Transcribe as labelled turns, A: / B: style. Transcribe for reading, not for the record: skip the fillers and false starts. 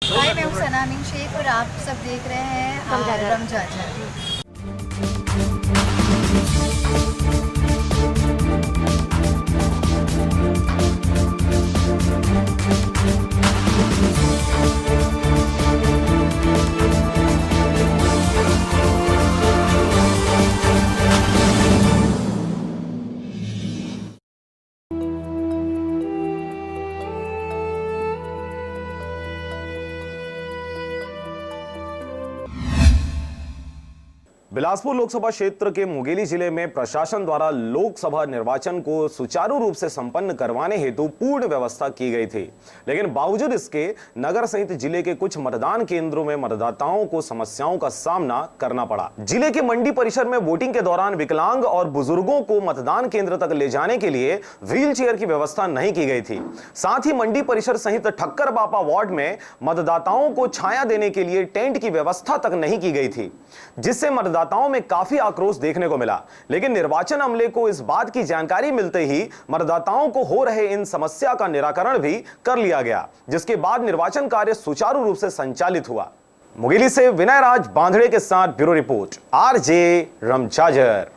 A: हाय, मैं हूँ सना अमीन शेख और आप सब देख रहे हैं रमजाजा।
B: बिलासपुर लोकसभा क्षेत्र के मुंगेली जिले में प्रशासन द्वारा लोकसभा निर्वाचन को सुचारू रूप से संपन्न करवाने हेतु पूर्ण व्यवस्था की गई थी, लेकिन बावजूद इसके नगर सहित जिले के कुछ मतदान केंद्रों में मतदाताओं को समस्याओं का सामना करना पड़ा। जिले के मंडी परिसर में वोटिंग के दौरान विकलांग और बुजुर्गों को मतदान केंद्र तक ले जाने के लिए व्हील चेयर की व्यवस्था नहीं की गई थी। साथ ही मंडी परिसर सहित ठक्कर बापा वार्ड में मतदाताओं को छाया देने के लिए टेंट की व्यवस्था तक नहीं की गई थी, जिससे मतदाताओं में काफी आक्रोश देखने को मिला। लेकिन निर्वाचन अमले को इस बात की जानकारी मिलते ही मतदाताओं को हो रहे इन समस्या का निराकरण भी कर लिया गया, जिसके बाद निर्वाचन कार्य सुचारू रूप से संचालित हुआ। मुंगेली से विनय राज बांधड़े के साथ ब्यूरो रिपोर्ट, आरजे रमजाजर।